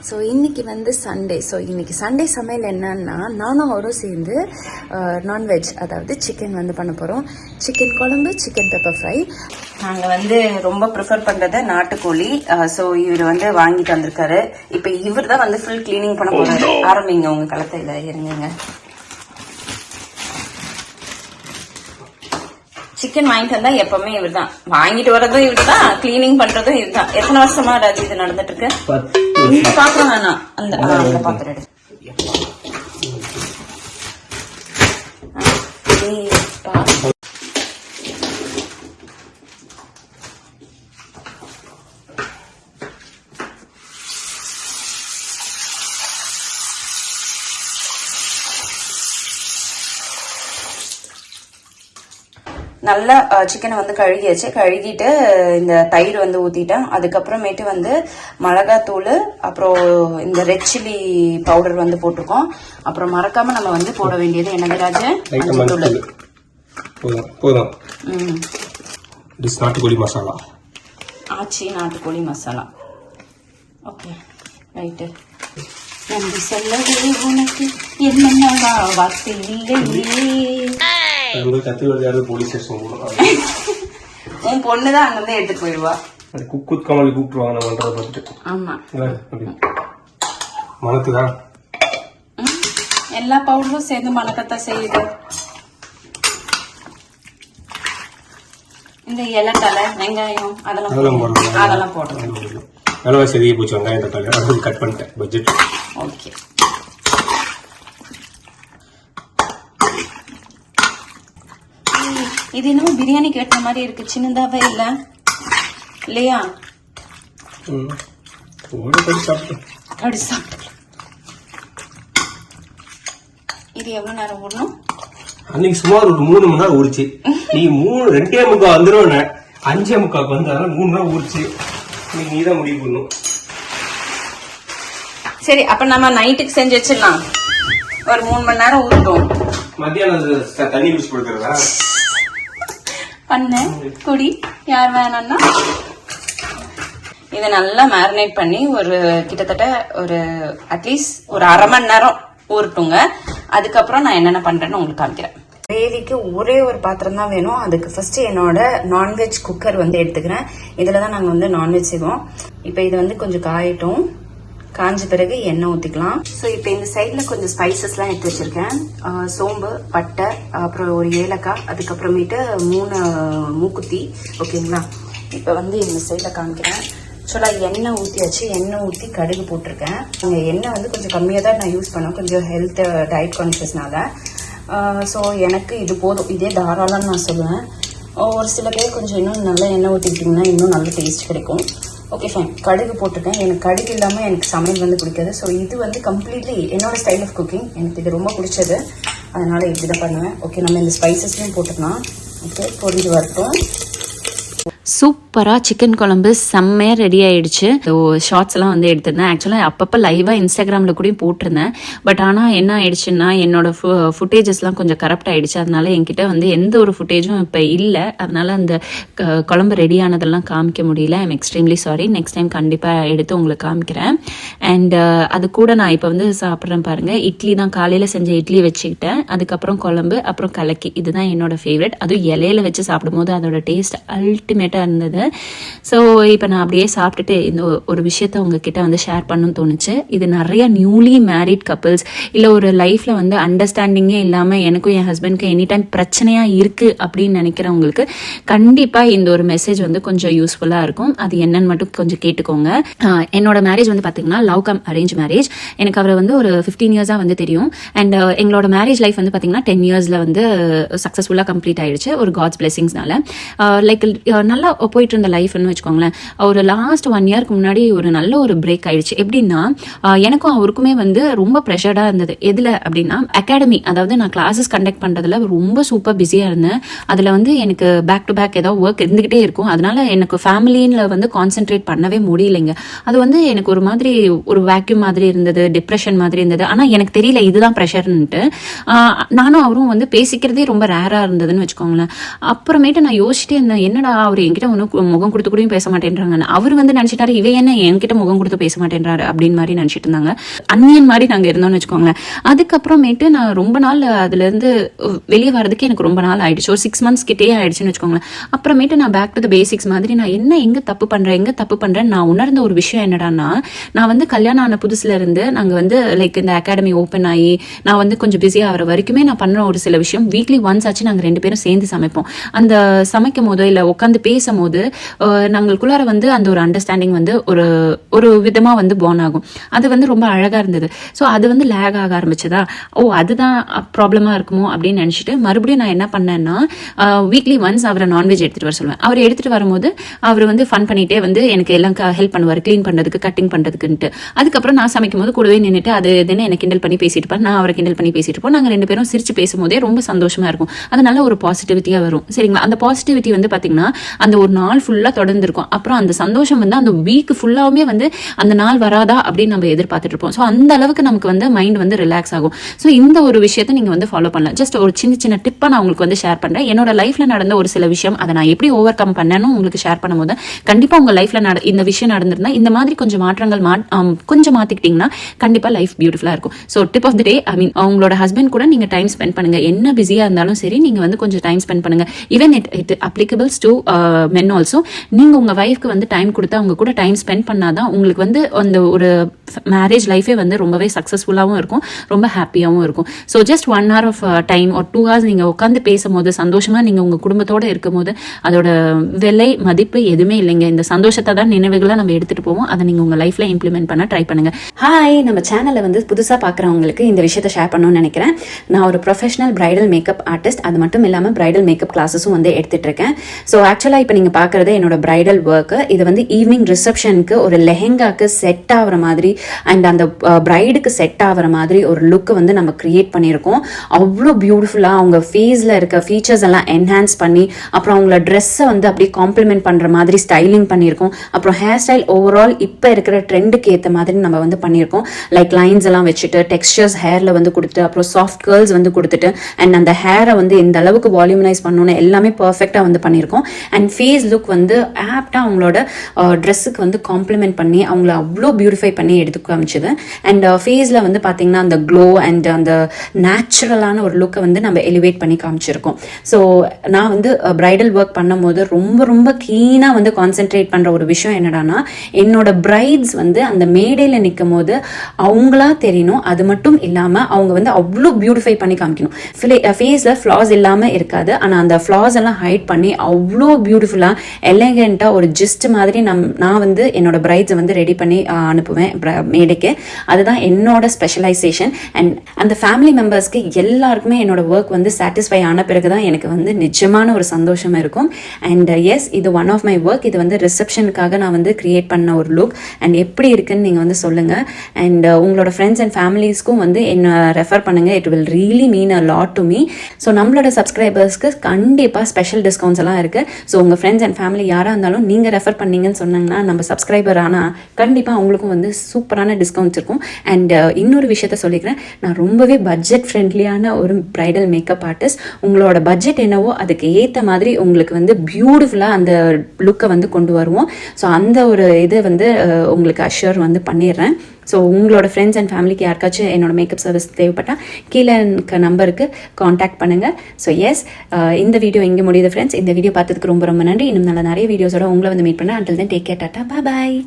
So இன்றைக்கி வந்து Sunday. So இன்றைக்கி சண்டே சமையல் என்னன்னா, நானும் அவரும் சேர்ந்து நான்வெஜ், அதாவது சிக்கன் வந்து பண்ண போகிறோம். சிக்கன் குழம்பு, சிக்கன் பெப்பர் ஃப்ரை. நாங்கள் வந்து ரொம்ப ப்ரிஃபர் பண்ணுறது நாட்டுக்கோழி. ஸோ இவர் வந்து வாங்கிட்டு வந்திருக்காரு. இப்போ இவர் தான் வந்து ஃபுல் கிளீனிங் பண்ண போகிறாரு. ஆரம்பிங்க உங்கள் களத்தில் இறங்குங்க. சிக்கன் வாங்கிட்டு வந்தா எப்பவுமே இவர் தான் வாங்கிட்டு வர்றதும் இவர் தான், கிளீனிங் பண்றதும் இவர் தான். எத்தனை வருஷமா ராஜி இது நடந்துட்டு இருக்கு? பாத்திரம் வேணாம், அந்த பாத்திரம் எடு. நல்லா சிக்கனை வந்து கழுகியாச்சு. கழுகிட்டு இந்த தயிர் வந்து ஊற்றிட்டேன். அதுக்கப்புறமேட்டு வந்து மிளகாத்தூள், அப்புறம் இந்த ரெட் சில்லி பவுடர் வந்து போட்டிருக்கோம். அப்புறம் மறக்காம நம்ம வந்து போட வேண்டியது என்னது ராஜ? மஞ்சள் தூள். நாட்டுக்கோழி மசாலா ஆச்சி, நாட்டுக்கோழி மசாலா. Okay, right. நன்றி சொல்லவே உனக்கு என்னென்ன வார்த்தை இல்லையே. உன் பொண்ணுதான் அங்கிருந்து எடுத்துட்டு போயிடுவா. கமல் கூப்பிட்டுருவாங்க நம்ம பண்றத பார்த்துட்டு. ஆமா, மணக்குதான். எல்லா பவுடரும் சேர்ந்து மணக்கத்தான் செய்யுது. இந்த இலத்தலை, வெங்காயம் அதெல்லாம் போடுறோம். விலைவாசி அதிக போச்சு. வெங்காயம் தக்காளி கட் பண்ணிட்டேன் பட்ஜெட். ஓகே, இது என்னமோ பிரியாணி கேட்ட மாதிரி இருக்கு. சின்னதாவே இல்ல இல்லையா? அப்படி சாப்பிட்டு இது எவ்வளவு நேரம் ஊறணும்? அன்னைக்கு சுமார் ஒரு 3 மணி நேரம் ஊறிச்சு. நீ 2:45 வந்துடும், 5:45 வந்தாலும் 3 நேரம் ஊறிச்சு. நீதான் முடிவு பண்ணும். சரி, அப்ப நம்ம நைட்டுக்கு செஞ்சு வச்சிடலாம். ஒரு 3 மணி நேரம் ஊறட்டும். மத்தியானம் தண்ணி குடிச்சு கொடுக்கறதா பண்ண குடி, யார் வேணாம்னா. இதை நல்லா மேரினேட் பண்ணி ஒரு கிட்டத்தட்ட ஒரு அட்லீஸ்ட் ஒரு 1/2 மணி நேரம் ஊறட்டுங்க. அதுக்கப்புறம் நான் என்னென்ன பண்றேன்னு உங்களுக்கு காமிக்கிறேன். கிரேவிக்கு ஒரே ஒரு பாத்திரம் தான் வேணும். அதுக்கு ஃபர்ஸ்ட் என்னோட நான்வெஜ் குக்கர் வந்து எடுத்துக்கிறேன். இதுலதான் நாங்க வந்து நான்வெஜ் செய்வோம். இப்ப இது வந்து கொஞ்சம் காயட்டும். காஞ்ச பிறகு எண்ணெய் ஊற்றிக்கலாம். ஸோ இப்போ இந்த சைடில் கொஞ்சம் ஸ்பைசஸ்லாம் எடுத்து வச்சுருக்கேன். சோம்பு, பட்டை, அப்புறம் ஒரு ஏலக்காய், அதுக்கப்புறமேட்டு 3 மூக்குத்தி. ஓகேங்களா? இப்போ வந்து இந்த சைடில் காமிக்கிறேன். ஆக்சுவலாக எண்ணெய் ஊற்றியாச்சு. எண்ணெய் ஊற்றி கடுகு போட்டிருக்கேன். இந்த எண்ணெய் வந்து கொஞ்சம் கம்மியாக தான் நான் யூஸ் பண்ணேன், கொஞ்சம் ஹெல்த் டயட் கான்ஷியஸ்னால. ஸோ எனக்கு இது போதும், இதே தாராளம்னு நான் சொல்லுவேன். ஒரு சில பேர் கொஞ்சம் இன்னும் நல்லா எண்ணெய் ஊற்றிக்கிட்டிங்கன்னா இன்னும் நல்ல டேஸ்ட் கிடைக்கும். ஓகே ஃபைன், கடுகு போட்டிருக்கேன். எனக்கு கடுகு இல்லாமல் எனக்கு சமையல் வந்து பிடிக்காது. ஸோ இது வந்து கம்ப்ளீட்லி என்னோட ஸ்டைல் ஆஃப் குக்கிங். எனக்கு இது ரொம்ப பிடிச்சது, அதனால இப்படி தான் பண்ணுவேன். ஓகே, நம்ம இந்த ஸ்பைசஸ்லையும் போட்டுக்கலாம். ஓகே, பொரிஞ்சு வரட்டும். சூப்பராக சிக்கன் குழம்பு செம்மையாக ரெடி ஆகிடுச்சு. ஷார்ட்ஸ் எல்லாம் வந்து எடுத்திருந்தேன். ஆக்சுவலாக அப்பப்போ லைவாக இன்ஸ்டாகிராமில் கூட போட்டிருந்தேன். பட் ஆனால் என்ன ஆயிடுச்சுன்னா, என்னோட ஃபுட்டேஜஸ்லாம் கொஞ்சம் கரெக்ட் ஆகிடுச்சு. அதனால என்கிட்ட வந்து எந்த ஒரு ஃபுட்டேஜும் இப்போ இல்லை. அதனால அந்த குழம்பு ரெடி ஆனதெல்லாம் காமிக்க முடியல. I'm extremely sorry. Next time கண்டிப்பாக எடுத்து உங்களுக்கு காமிக்கிறேன். அண்ட் அது கூட நான் இப்போ வந்து சாப்பிட்றேன் பாருங்கள். இட்லி தான், காலையில் செஞ்ச இட்லி வச்சுக்கிட்டேன். அதுக்கப்புறம் குழம்பு, அப்புறம் கலக்கி. இதுதான் என்னோட ஃபேவரட். அதுவும் இலையில வச்சு சாப்பிடும்போது அதோட டேஸ்ட் அல்டிமேட்டாக இருந்தது. ஸோ இப்போ நான் அப்படியே சாப்பிட்டுட்டு இந்த ஒரு விஷயத்த உங்ககிட்ட வந்து ஷேர் பண்ணணும்னு தோணுச்சு. இது நிறைய நியூலி மேரிட் கப்பிள்ஸ், இல்லை ஒரு லைஃப்ல வந்து அண்டர்ஸ்டாண்டிங்கே இல்லாமல் எனக்கும் என் ஹஸ்பண்ட்க்கு எனி டைம் பிரச்சனையா இருக்கு அப்படின்னு நினைக்கிறவங்களுக்கு கண்டிப்பா இந்த ஒரு மெசேஜ் வந்து கொஞ்சம் யூஸ்ஃபுல்லா இருக்கும். அது என்னன்னு மட்டும் கொஞ்சம் கேட்டுக்கோங்க. என்னோட மேரேஜ் வந்து பாத்தீங்கன்னா லவ் கம் அரேஞ்ச் மேரேஜ். எனக்கு அவரை வந்து ஒரு 15 இயர்ஸா வந்து தெரியும். அண்ட் எங்களோட மேரேஜ் லைஃப் வந்து பாத்தீங்கன்னா 10 இயர்ஸ்ல வந்து சக்சஸ்ஃபுல்லா கம்ப்ளீட் ஆயிடுச்சு ஒரு காட்ஸ் பிளெஸிங்ஸ்னால. லைக் நல்லா போயிட்டு இருந்த லைஃப்னு வச்சுக்கோங்களேன். ஒரு லாஸ்ட் 1 இயர்க்கு முன்னாடி ஒரு நல்ல ஒரு பிரேக் ஆயிடுச்சு. எப்படின்னா, எனக்கும் அவருக்குமே வந்து ரொம்ப ப்ரெஷர்டா இருந்தது. எதுல அப்படின்னா, அகாடமி, அதாவது நான் கிளாஸஸ் கண்டக்ட் பண்றதுல ரொம்ப சூப்பர் பிஸியா இருந்தேன். அதுல வந்து எனக்கு பேக் டு பேக் ஏதாவது ஒர்க் இருந்துகிட்டே இருக்கும். அதனால எனக்கு ஃபேமிலியில வந்து கான்சென்ட்ரேட் பண்ணவே முடியலைங்க. அது வந்து எனக்கு ஒரு மாதிரி ஒரு வேக்யூம் மாதிரி இருந்தது, டிப்ரெஷன் மாதிரி இருந்தது. ஆனா எனக்கு தெரியல இதுதான் ப்ரெஷர்ன்ட்டு. நானும் அவரும் வந்து பேசிக்கிறதே ரொம்ப ரேரா இருந்ததுன்னு வச்சுக்கோங்களேன். அப்புறமேட்டு நான் யோசிச்சுட்டே இருந்தேன், என்னடா அவர் என்கிட்ட ஒன்றும் முகம் கொடுத்து கூடயும் பேச மாட்டேன்றாங்க. அவர் வந்து நினைச்சிட்டாரு இவ என்ன என்கிட்ட முகம் கொடுத்து பேச மாட்டேன்றாரு அப்படின்னு மாதிரி நினைச்சிட்டு இருந்தாங்க. அந்நியன் மாதிரி நாங்க இருந்தோம்னு வச்சுக்கோங்களேன். அதுக்கப்புறமேட்டு நான் ரொம்ப நாள் அதுல இருந்து வெளியே வரதுக்கு எனக்கு ரொம்ப நாள் ஆயிடுச்சு. ஒரு 6 months கிட்டே ஆயிடுச்சுன்னு வச்சுக்கோங்களேன். அப்புறமேட்டு நான் பேக் டு த பேசிக்ஸ் மாதிரி நான் எங்க தப்பு பண்றேன் நான் உணர்ந்த ஒரு விஷயம் என்னடான்னா, நான் வந்து கல்யாணம் ஆன புதுசுல இருந்து நாங்க வந்து லைக் இந்த அகாடமி ஓப்பன் ஆகி நான் வந்து கொஞ்சம் பிஸியா ஆகிற வரைக்குமே நான் பண்ற ஒரு சில விஷயம் வீக்லி ஒன்ஸ் ஆச்சு நாங்க 2 பேரும் சேர்ந்து சமைப்போம். அந்த சமைக்கும் போது இல்ல உட்காந்து பேசும்போது நாங்களுக்குள்ளார வந்து அந்த ஒரு அண்டர்ஸ்டாண்டிங் வந்து ஒரு விதமா வந்து போன் ஆகும். அது வந்து ரொம்ப அழகா இருந்தது. ஸோ அது வந்து லேக் ஆக ஆரம்பிச்சதா, அதுதான் ப்ராப்ளமா இருக்குமோ அப்படின்னு நினைச்சிட்டு மறுபடியும் நான் என்ன பண்ணேன்னா, வீக்லி ஒன்ஸ் அவரை நான்வெஜ் எடுத்துட்டு வர சொல்லுவேன். அவர் எடுத்துட்டு வரும்போது அவர் வந்து ஃபன் பண்ணிட்டே வந்து எனக்கு எல்லாம் ஹெல்ப் பண்ணுவார், கிளீன் பண்றதுக்கு, கட்டிங் பண்றதுக்குன்ட்டு. அதுக்கப்புறம் நான் சமைக்கும் போது கூடவே நின்றுட்டு அது இதுன்னு எனக்கு கிண்டல் பண்ணி பேசிட்டு இருப்பேன், நான் அவரை கிண்டல் பண்ணி பேசிட்டு இருப்போம். நாங்கள் 2 பேரும் சிரிச்சு பேசும்போதே ரொம்ப சந்தோஷமா இருக்கும். அதனால ஒரு பாசிட்டிவிட்டியா வரும். சரிங்களா? அந்த பாசிட்டிவிட்டி வந்து பாத்தீங்கன்னா அந்த ஒரு நாள் ஃபுல்லா தொடர்ந்து இருக்கும். அப்புறம் அந்த சந்தோஷம் வந்து அந்த வீக் ஃபுல்லாவுமே வந்து அந்த நாள் வராதா அப்படின்னு நம்ம எதிர்பார்த்துட்டு இருப்போம். ஸோ அந்த அளவுக்கு நமக்கு வந்து மைண்ட் வந்து ரிலாக்ஸ் ஆகும். ஸோ இந்த ஒரு விஷயத்தை நீங்க வந்து ஃபாலோ பண்ணலாம். ஜஸ்ட் ஒரு சின்ன டிப்பா நான் உங்களுக்கு வந்து ஷேர் பண்றேன். என்னோட லைஃப்ல நடந்த ஒரு சில விஷயம் அதை நான் எப்படி ஓவர் கம் பண்ணணும் உங்களுக்கு ஷேர் பண்ணும்போது கண்டிப்பா உங்க லைஃப்ல இந்த விஷயம் நடந்திருந்தா இந்த மாதிரி கொஞ்சம் மாற்றங்கள் கொஞ்சம் மாத்திக்கிட்டீங்கன்னா கண்டிப்பா லைஃப் பியூட்டிஃபுல்லா இருக்கும். ஸோ டிப் ஆஃப் த டே, உங்களோட ஹஸ்பண்ட் கூட நீங்க டைம் ஸ்பெண்ட் பண்ணுங்க. என்ன பிஸியா இருந்தாலும் சரி நீங்க வந்து கொஞ்சம் டைம் ஸ்பெண்ட் பண்ணுங்க. Even it applicables to men also. நீங்க உங்க வைஃப்க்கு வந்து டைம் கொடுத்தா அவங்க கூட டைம் ஸ்பெண்ட் பண்ணாதான் உங்களுக்கு வந்து அந்த ஒரு மேரேஜ் லைஃபே வந்து ரொம்பவே சக்சஸ்ஃபுல்லாகவும் இருக்கும், ரொம்ப ஹாப்பியாகவும் இருக்கும். So just 1 hour of time ஒரு 2 hours நீங்க உட்காந்து பேசும்போது சந்தோஷமா நீங்க உங்க குடும்பத்தோட இருக்கும் போது அதோட விலை மதிப்பு எதுவுமே இல்லைங்க. இந்த சந்தோஷத்தை தான் நினைவுகளை நம்ம எடுத்துட்டு போவோம். அதை நீங்க உங்க லைஃப்ல இம்ப்ளிமெண்ட் பண்ண ட்ரை பண்ணுங்க. ஹாய், நம்ம சேனலை வந்து புதுசா பாக்குறவங்களுக்கு இந்த விஷயத்தை ஷேர் பண்ணணும்னு நினைக்கிறேன். நான் ஒரு ப்ரொஃபஷனல் பிரைடல் மேக்கப் ஆர்டிஸ்ட். அது மட்டும் இல்லாம பிரைடல் மேக்கப் கிளாஸஸும் வந்து எடுத்துட்டு இருக்கேன். ஸோ ஆக்சுவலா இப்போ நீங்க பாக்குறது என்னோட பிரைடல் ஒர்க். இது வந்து ஈவினிங் ரிசப்ஷனுக்கு ஒரு லெஹெங்காக்கு செட் ஆகிற மாதிரி அண்ட் அந்த பிரைடுக்கு செட் ஆகிற மாதிரி ஒரு லுக் வந்து நம்ம கிரியேட் பண்ணியிருக்கோம். அவ்வளோ பியூட்டிஃபுல்லா அவங்க ஃபேஸ்ல இருக்க ஃபீச்சர்ஸ் எல்லாம் என்ஹான்ஸ் பண்ணி அப்புறம் அவங்களோட ட்ரெஸ்ஸை வந்து அப்படியே காம்ப்ளிமெண்ட் பண்ற மாதிரி ஸ்டைலிங் பண்ணியிருக்கோம். அப்புறம் ஹேர் ஸ்டைல் ஓவரால் இப்போ இருக்கிற ட்ரெண்டுக்கு ஏற்ற மாதிரி நம்ம வந்து பண்ணியிருக்கோம். லைக் லைன்ஸ் எல்லாம் வச்சுட்டு டெக்ஸ்டர்ஸ் ஹேர்ல வந்து கொடுத்துட்டு அப்புறம் சாஃப்ட் கேர்ள்ஸ் வந்து கொடுத்துட்டு அண்ட் அந்த ஹேரை வந்து இந்த அளவுக்கு வால்யூமனைஸ் பண்ணணும்னு எல்லாமே பர்ஃபெக்டா வந்து பண்ணியிருக்கோம். அண்ட் ஃபேஸ் லுக் வந்து ஆப்டா அவங்களோட ட்ரெஸ்ஸுக்கு வந்து காம்ப்ளிமெண்ட் பண்ணி அவங்கள அவ்வளோ பியூட்டிஃபை பண்ணி எடுத்து காமிச்சது. அண்ட் ஃபேஸ்ல வந்து பாத்தீங்கன்னா அந்த க்ளோ அண்ட் அந்த நேச்சுரலான ஒரு லுக்கை வந்து நம்ம எலிவேட் பண்ணி காமிச்சிருக்கோம். ஸோ நான் வந்து பிரைடல் ஒர்க் பண்ணும்போது ரொம்ப ரொம்ப கீனா வந்து கான்சென்ட்ரேட் பண்ற ஒரு விஷயம் என்னடானா, என்னோட பிரைட்ஸ் வந்து அந்த மேடையில நிற்கும் போது அவங்களா தெரியணும். அது மட்டும் இல்லாம அவங்க வந்து அவ்வளோ பியூட்டிஃபை பண்ணி காமிக்கணும். ஃபேஸ்ல ஃபிளாஸ் இல்லாம இருக்காது, ஆனா அந்த ஃபிளாஸ் எல்லாம் ஹைட் பண்ணி அவ்வளோ பியூட்டிஃபுல்லா எலகென்ட்டா ஒரு ஜிஸ்ட் மாதிரி நான் வந்து என்னோட பிரைட்ஸை வந்து ரெடி பண்ணி அனுப்புவேன் மேடைக்கு. அதுதான் என்னோட ஸ்பெஷலைசேஷன். அண்ட் அந்த ஃபேமிலி மெம்பர்ஸ்க்கு எல்லாருக்குமே என்னோட ஒர்க் வந்து சாட்டிஸ்ஃபை ஆன பிறகுதான் எனக்கு வந்து நிஜமான ஒரு சந்தோஷமா இருக்கும். அண்ட் எஸ், இது ஒன் ஆஃப் மை ஒர்க். இது வந்து ரிசப்ஷனுக்காக நான் வந்து கிரியேட் பண்ண ஒரு லுக். அண்ட் எப்படி இருக்குன்னு நீங்க வந்து சொல்லுங்க. அண்ட் உங்களோட ஃப்ரெண்ட்ஸ் அண்ட் ஃபேமிலிஸ்க்கும் வந்து என்ன ரெஃபர் பண்ணுங்க. It will really mean a lot to me. So நம்மளோட சப்ஸ்கிரைபர்ஸ்க்கு கண்டிப்பா ஸ்பெஷல் டிஸ்கவுண்ட்ஸ் எல்லாம் இருக்கு. ஸோ உங்க ஃப்ரெண்ட்ஸ் அண்ட் ஃபேமிலி யாரா இருந்தாலும் நீங்க ரெஃபர் பண்ணீங்கன்னு சொன்னாங்கன்னா நம்ம சப்ஸ்கிரைபர் ஆனா கண்டிப்பா அவங்களுக்கும் வந்து சூப்பரான டிஸ்கவுண்ட்ஸ் இருக்கும். அண்ட் இன்னொரு விஷயத்த சொல்லிக்கிறேன், நான் ரொம்பவே பட்ஜெட் ஃப்ரெண்ட்லியான ஒரு பிரைடல் மேக்கப் ஆர்டிஸ்ட். உங்களோட பட்ஜெட் என்னவோ அதுக்கு ஏற்ற மாதிரி உங்களுக்கு வந்து பியூட்டிஃபுல்லா அந்த லுக்கை வந்து கொண்டு வருவோம். ஸோ அந்த ஒரு இது வந்து உங்களுக்கு அஷ்யூர் வந்து பண்ணிடுறேன். ஸோ உங்களோட ஃப்ரெண்ட்ஸ் அண்ட் ஃபேமிலிக்கு யாருக்காச்சும் என்னோட மேக்கப் சர்வீஸ் தேவைப்பட்டால் கீழே இருக்க நம்பருக்கு காண்டாக்ட் பண்ணுங்க. ஸோ எஸ், இந்த வீடியோ இங்கே முடியுது ஃப்ரெண்ட்ஸ். இந்த வீடியோ பார்த்ததுக்கு ரொம்ப ரொம்ப நன்றி. இன்னும் நல்ல நிறைய வீடியோஸோட உங்களை வந்து மீட் பண்ணேன். Until then take care, tata, பாய்.